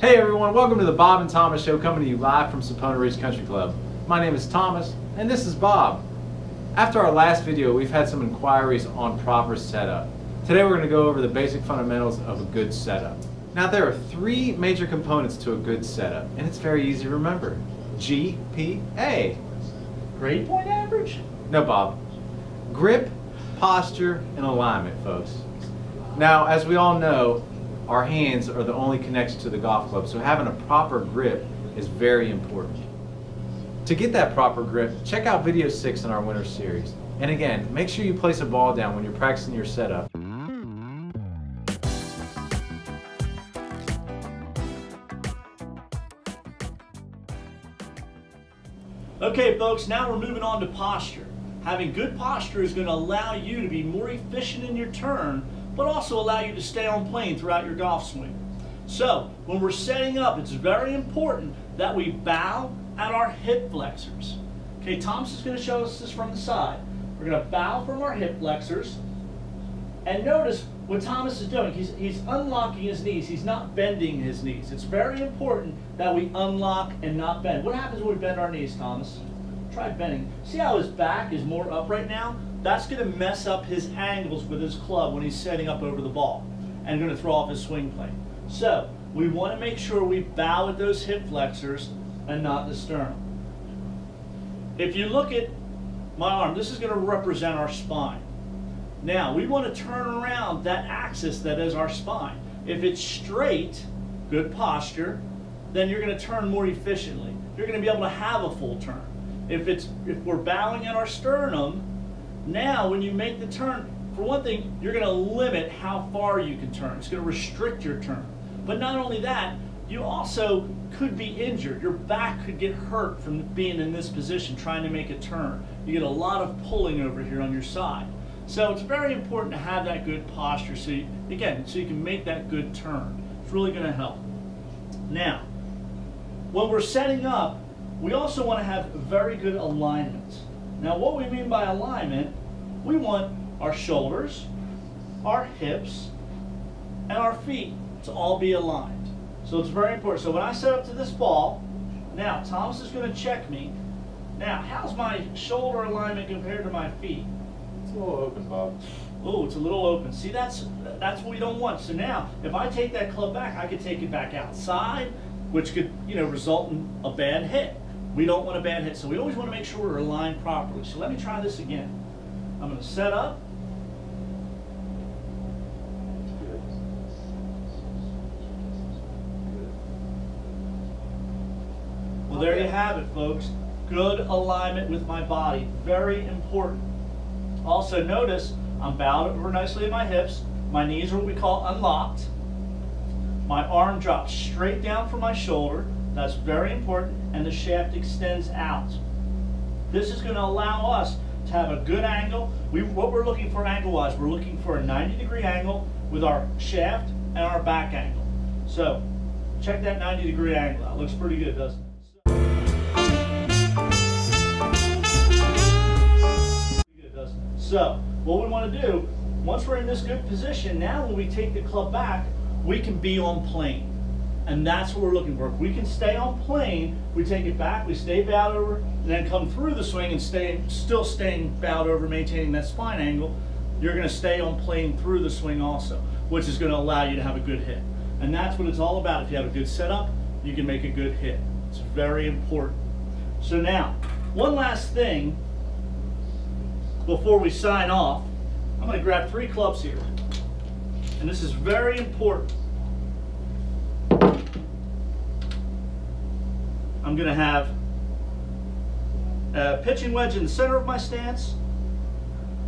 Hey everyone, welcome to the Bob and Thomas Show, coming to you live from Sapona Ridge Country Club. My name is Thomas, and this is Bob. After our last video, we've had some inquiries on proper setup. Today we're going to go over the basic fundamentals of a good setup. Now there are three major components to a good setup, and it's very easy to remember. GPA. Grade point average? No, Bob. Grip, posture, and alignment, folks. Now, as we all know, our hands are the only connection to the golf club, so having a proper grip is very important. To get that proper grip, check out video 6 in our winter series. And again, make sure you place a ball down when you're practicing your setup. Okay folks, now we're moving on to posture. Having good posture is going to allow you to be more efficient in your turn, but also allow you to stay on plane throughout your golf swing. So, when we're setting up, it's very important that we bow at our hip flexors. Okay, Thomas is going to show us this from the side. We're going to bow from our hip flexors, and notice what Thomas is doing. He's unlocking his knees. He's not bending his knees. It's very important that we unlock and not bend. What happens when we bend our knees, Thomas? Try bending. See how his back is more upright now? That's going to mess up his angles with his club when he's setting up over the ball and going to throw off his swing plane. So we want to make sure we bow at those hip flexors and not the sternum. If you look at my arm, this is going to represent our spine. Now we want to turn around that axis that is our spine. If it's straight, good posture, then you're going to turn more efficiently. You're going to be able to have a full turn. If we're bowing at our sternum, now when you make the turn, for one thing, you're going to limit how far you can turn. It's going to restrict your turn. But not only that, you also could be injured. Your back could get hurt from being in this position trying to make a turn. You get a lot of pulling over here on your side. So it's very important to have that good posture so you can make that good turn. It's really going to help. Now, when we're setting up, we also want to have very good alignment. Now what we mean by alignment, we want our shoulders, our hips, and our feet to all be aligned. So it's very important. So when I set up to this ball, now Thomas is going to check me. Now, how's my shoulder alignment compared to my feet? It's a little open, Bob. Oh, it's a little open. See, that's what we don't want. So now, if I take that club back, I could take it back outside, which could, result in a bad hit. We don't want a bad hit, so we always want to make sure we're aligned properly. So let me try this again. I'm going to set up. Well, there you have it, folks. Good alignment with my body. Very important. Also, notice I'm bowed over nicely at my hips. My knees are what we call unlocked. My arm drops straight down from my shoulder. That's very important, and the shaft extends out. This is going to allow us to have a good angle. What we're looking for angle-wise, we're looking for a 90-degree angle with our shaft and our back angle. So, check that 90-degree angle out. Looks pretty good, doesn't it? So, what we want to do, once we're in this good position, now when we take the club back, we can be on plane. And that's what we're looking for. If we can stay on plane, we take it back, we stay bowed over, and then come through the swing and still staying bowed over, maintaining that spine angle, you're going to stay on plane through the swing also, which is going to allow you to have a good hit. And that's what it's all about. If you have a good setup, you can make a good hit. It's very important. So now, one last thing before we sign off. I'm going to grab 3 clubs here. And this is very important. I'm going to have a pitching wedge in the center of my stance,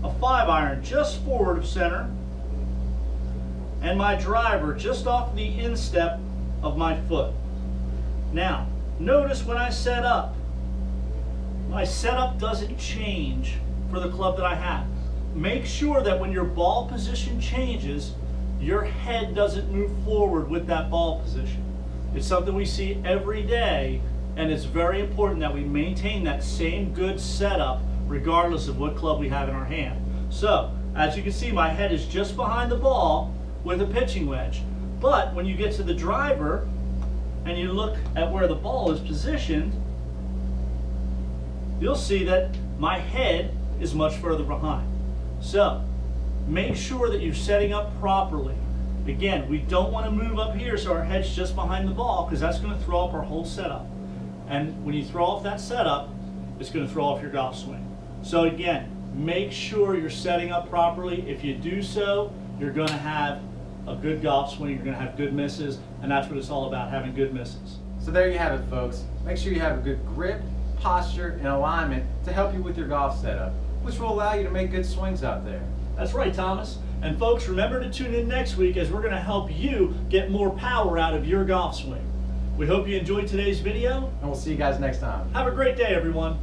a 5-iron just forward of center, and my driver just off the instep of my foot. Now, notice when I set up, my setup doesn't change for the club that I have. Make sure that when your ball position changes, your head doesn't move forward with that ball position. It's something we see every day, and it's very important that we maintain that same good setup regardless of what club we have in our hand. So, as you can see, my head is just behind the ball with a pitching wedge. But when you get to the driver, and you look at where the ball is positioned, you'll see that my head is much further behind. So make sure that you're setting up properly. Again, we don't want to move up here so our head's just behind the ball, because that's going to throw off our whole setup. And when you throw off that setup, it's going to throw off your golf swing. So again, make sure you're setting up properly. If you do so, you're going to have a good golf swing, you're going to have good misses, and that's what it's all about, having good misses. So there you have it, folks. Make sure you have a good grip, posture, and alignment to help you with your golf setup, which will allow you to make good swings out there. That's right, Thomas. And folks, remember to tune in next week as we're going to help you get more power out of your golf swing. We hope you enjoyed today's video. And we'll see you guys next time. Have a great day, everyone.